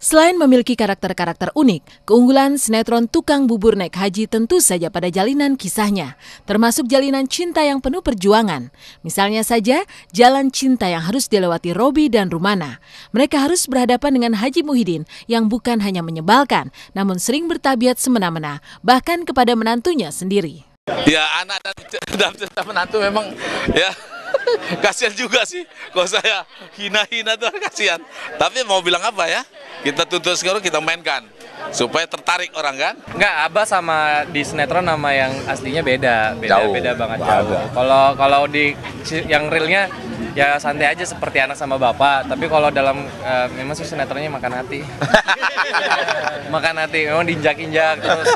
Selain memiliki karakter-karakter unik, keunggulan sinetron Tukang Bubur Naik Haji tentu saja pada jalinan kisahnya, termasuk jalinan cinta yang penuh perjuangan. Misalnya saja, jalan cinta yang harus dilewati Robby dan Rumana. Mereka harus berhadapan dengan Haji Muhyiddin yang bukan hanya menyebalkan, namun sering bertabiat semena-mena, bahkan kepada menantunya sendiri. Ya, anak dan menantu memang ya kasihan juga sih. Kalau saya hina-hina tuh kasihan. Tapi mau bilang apa ya? Kita tuntut sekarang kita mainkan supaya tertarik orang kan? Enggak, Abah sama di sinetron sama yang aslinya beda banget jauh. Kalau di yang realnya ya santai aja seperti anak sama bapak. Tapi kalau dalam memang sih sinetronnya makan hati. Makan hati, memang diinjak-injak terus.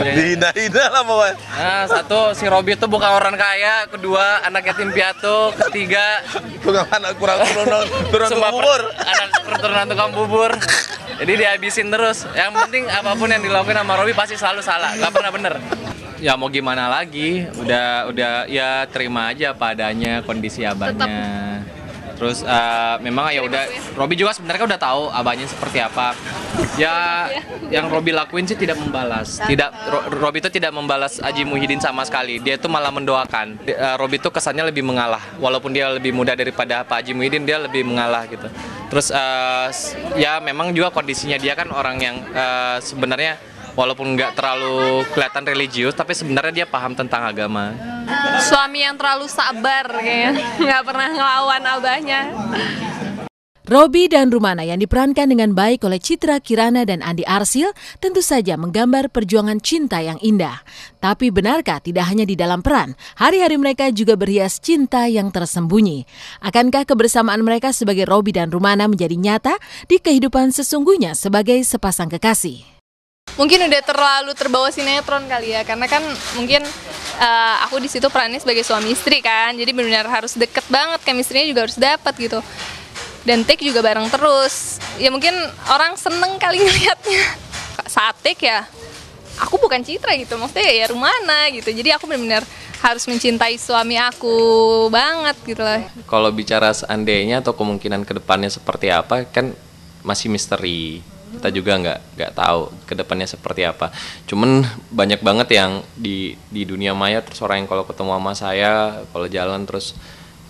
Dihina-hina lah pokoknya. Nah, satu si Robby itu bukan orang kaya, kedua anak yatim piatu, ketiga Bukan anak kurang tukang bubur. Anak keturunan tukang bubur. Jadi dihabisin terus. Yang penting apapun yang dilakukan sama Robby pasti selalu salah, nggak pernah bener. Ya mau gimana lagi, udah ya terima aja padanya kondisi abahnya. Terus memang ya udah, Robby juga sebenarnya udah tahu abahnya seperti apa. Ya yang Robby lakuin sih tidak membalas. Robby itu tidak membalas Haji Muhyiddin sama sekali. Dia itu malah mendoakan. Robby itu kesannya lebih mengalah. Walaupun dia lebih muda daripada Pak Haji Muhyiddin, dia lebih mengalah gitu. Terus ya memang juga kondisinya dia kan orang yang sebenarnya walaupun nggak terlalu kelihatan religius, tapi sebenarnya dia paham tentang agama. Suami yang terlalu sabar kayaknya, nggak pernah ngelawan abahnya. Robby dan Rumana yang diperankan dengan baik oleh Citra Kirana dan Andi Arsil tentu saja menggambar perjuangan cinta yang indah. Tapi benarkah tidak hanya di dalam peran, hari-hari mereka juga berhias cinta yang tersembunyi? Akankah kebersamaan mereka sebagai Robby dan Rumana menjadi nyata di kehidupan sesungguhnya sebagai sepasang kekasih? Mungkin udah terlalu terbawa sinetron kali ya, karena kan mungkin aku di situ perannya sebagai suami istri kan, jadi benar-benar harus deket banget, chemistry-nya juga harus dapat gitu. Dan take juga bareng terus. Ya mungkin orang seneng kali ngeliatnya. Saat take ya, aku bukan Citra gitu, maksudnya ya Rumana gitu. Jadi aku benar-benar harus mencintai suami aku banget gitu lah. Kalau bicara seandainya atau kemungkinan kedepannya seperti apa, kan masih misteri. Kita juga nggak tahu kedepannya seperti apa. Cuman banyak banget yang di dunia maya, terus orang yang kalau ketemu sama saya, kalau jalan terus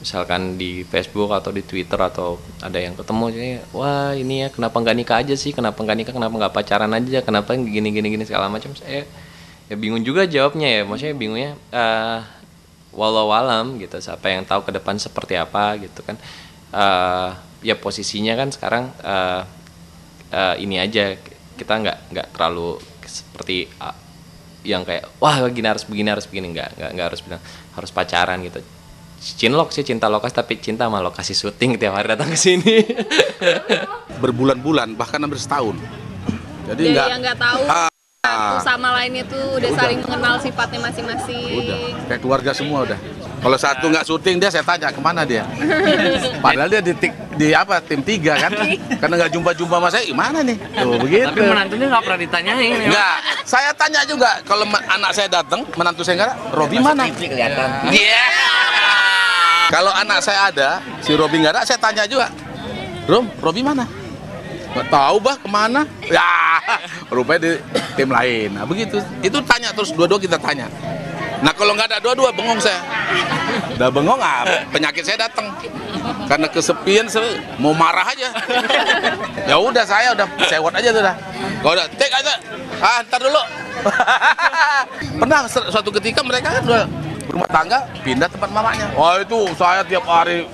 misalkan di Facebook atau di Twitter atau ada yang ketemu jadi, wah ini ya kenapa nggak nikah aja sih, kenapa nggak pacaran aja, kenapa gini segala macam. Saya ya bingung juga jawabnya ya, maksudnya bingungnya walau alam gitu, siapa yang tahu ke depan seperti apa gitu kan. Ya posisinya kan sekarang ini aja, kita nggak terlalu seperti yang kayak wah begini harus begini, nggak harus bilang harus pacaran gitu. Cinlok sih, cinta lokasi, tapi cinta sama lokasi syuting tiap hari datang ke sini. Berbulan-bulan, bahkan hampir setahun. Jadi nggak tahu satu sama lainnya tuh udah saling mengenal sifatnya masing-masing. Udah, kayak keluarga semua udah. Kalau satu nggak syuting dia, saya tanya kemana dia. Padahal dia di tim 3 kan, karena nggak jumpa sama saya, gimana nih? Tuh begitu. Tapi menantunya nggak pernah ditanyain. Nggak, saya tanya juga kalau anak saya datang, menantu saya nggak ada, Robby mana? Kelihatan. Iya. Kalau anak saya ada, si Robby nggak ada, saya tanya juga, Robby mana? Nggak tahu bah kemana? Ya, rupanya di tim lain. Nah begitu, itu tanya terus, dua-dua kita tanya. Nah kalau nggak ada dua-dua, bengong saya. Udah bengong, penyakit saya datang. Karena kesepian, mau marah aja. Ya udah saya udah sewot aja tuh dah. Kalau udah take aja, ntar dulu. Pernah suatu ketika mereka kan udah rumah tangga pindah tempat mamanya. Wah itu saya tiap hari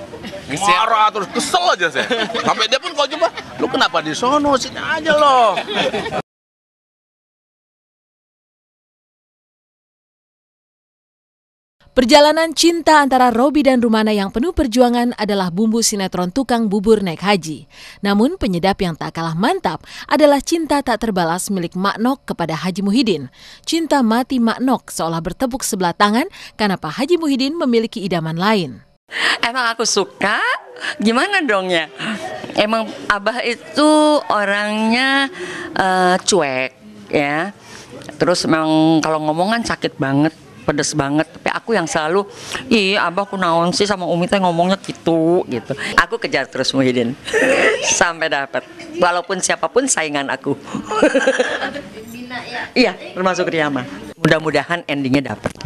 marah terus, kesel aja saya. Sampai dia pun kalau jumpa, lu kenapa di sono, sini aja loh. Perjalanan cinta antara Robby dan Rumana yang penuh perjuangan adalah bumbu sinetron Tukang Bubur Naik Haji. Namun penyedap yang tak kalah mantap adalah cinta tak terbalas milik Mak Nok kepada Haji Muhyiddin. Cinta mati Mak Nok seolah bertepuk sebelah tangan karena Pak Haji Muhyiddin memiliki idaman lain. Emang aku suka, gimana dong ya? Emang Abah itu orangnya cuek ya. Terus memang kalau ngomongan sakit banget, pedes banget. Tapi Sampai aku yang selalu, ih abah kunaon sih sama Umi teh ngomongnya gitu. Aku kejar terus Muhyiddin sampai dapat. Walaupun siapapun saingan aku. Iya, termasuk Riyama. Mudah-mudahan endingnya dapat.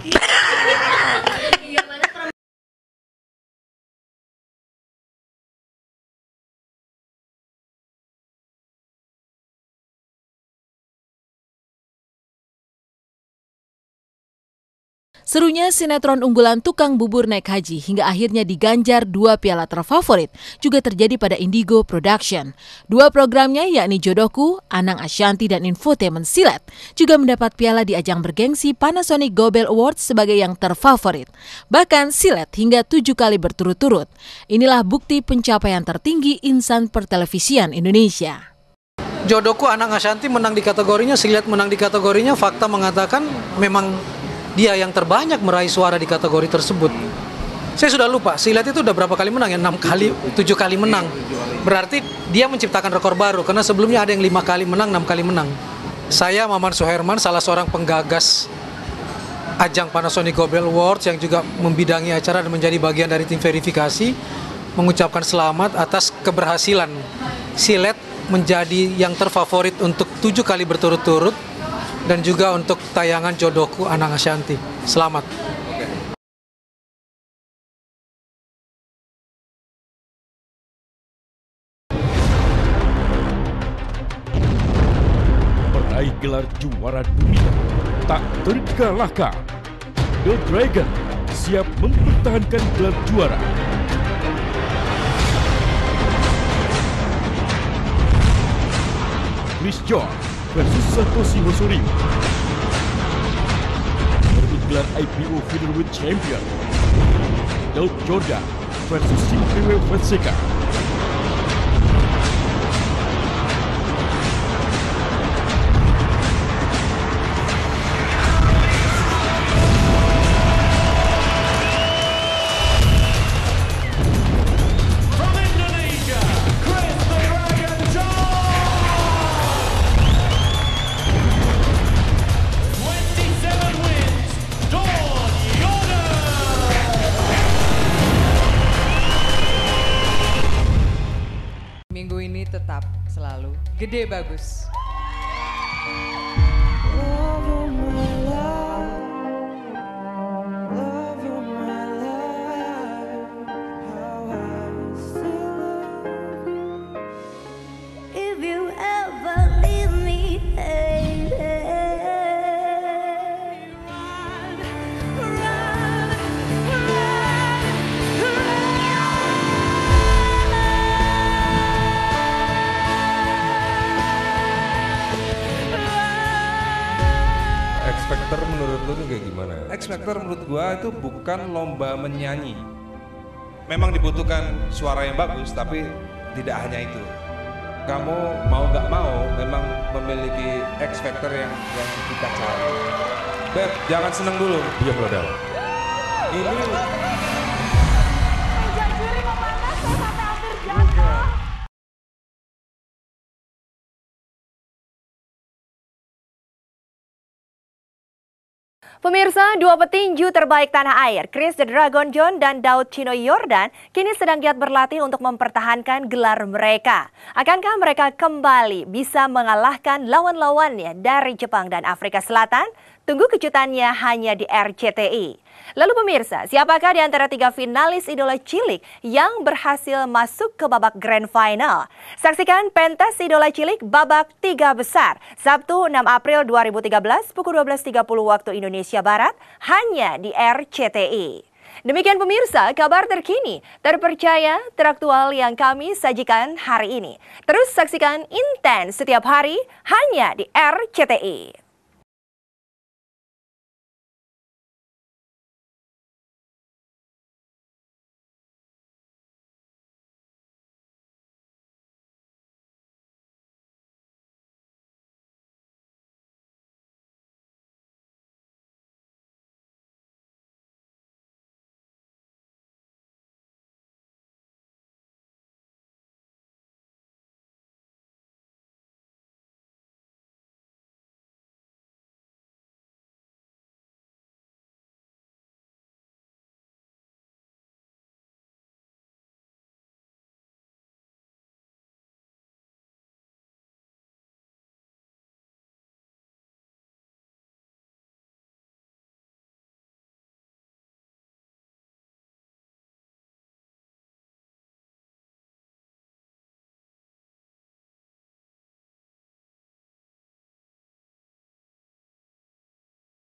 Serunya sinetron unggulan Tukang Bubur Naik Haji hingga akhirnya diganjar 2 piala terfavorit juga terjadi pada Indigo Production. 2 programnya yakni Jodohku, Anang Ashanty dan Infotainment Silet juga mendapat piala di ajang bergengsi Panasonic Gobel Awards sebagai yang terfavorit. Bahkan Silet hingga 7 kali berturut-turut. Inilah bukti pencapaian tertinggi insan pertelevisian Indonesia. Jodohku Anang Ashanty menang di kategorinya, Silet menang di kategorinya, fakta mengatakan memang dia yang terbanyak meraih suara di kategori tersebut. Saya sudah lupa, Silet itu udah berapa kali menang ya? 6 kali, 7 kali menang. Berarti dia menciptakan rekor baru, karena sebelumnya ada yang 5 kali menang, 6 kali menang. Saya, Maman Suherman, salah seorang penggagas ajang Panasonic Gobel Awards yang juga membidangi acara dan menjadi bagian dari tim verifikasi, mengucapkan selamat atas keberhasilan Silet menjadi yang terfavorit untuk 7 kali berturut-turut, dan juga untuk tayangan Jodohku Anang Ashanty. Selamat. Meraih gelar juara dunia tak terkalahkan. The Dragon siap mempertahankan gelar juara. Chris John versus Satoshi Hoshoryu merebut gelar IBO Featherweight Champion. Daud Jordan versus Sinpriwe Fonseca. Minggu ini tetap selalu gede bagus. X Factor menurut lu tuh kayak gimana? X Factor menurut gua itu bukan lomba menyanyi. Memang dibutuhkan suara yang bagus, tapi tidak hanya itu. Kamu mau nggak mau memang memiliki X Factor yang kita cari. Beb, jangan seneng dulu. Iya, brother. Ini Pemirsa, 2 petinju terbaik tanah air, Chris The Dragon John dan Daud Chino Yordan, kini sedang giat berlatih untuk mempertahankan gelar mereka. Akankah mereka kembali bisa mengalahkan lawan-lawannya dari Jepang dan Afrika Selatan? Tunggu kejutannya hanya di RCTI. Lalu pemirsa, siapakah di antara 3 finalis Idola Cilik yang berhasil masuk ke babak Grand Final? Saksikan pentas Idola Cilik babak 3 besar, Sabtu 6 April 2013 pukul 12.30 waktu Indonesia Barat, hanya di RCTI. Demikian pemirsa, kabar terkini, terpercaya, teraktual yang kami sajikan hari ini. Terus saksikan Intens setiap hari, hanya di RCTI.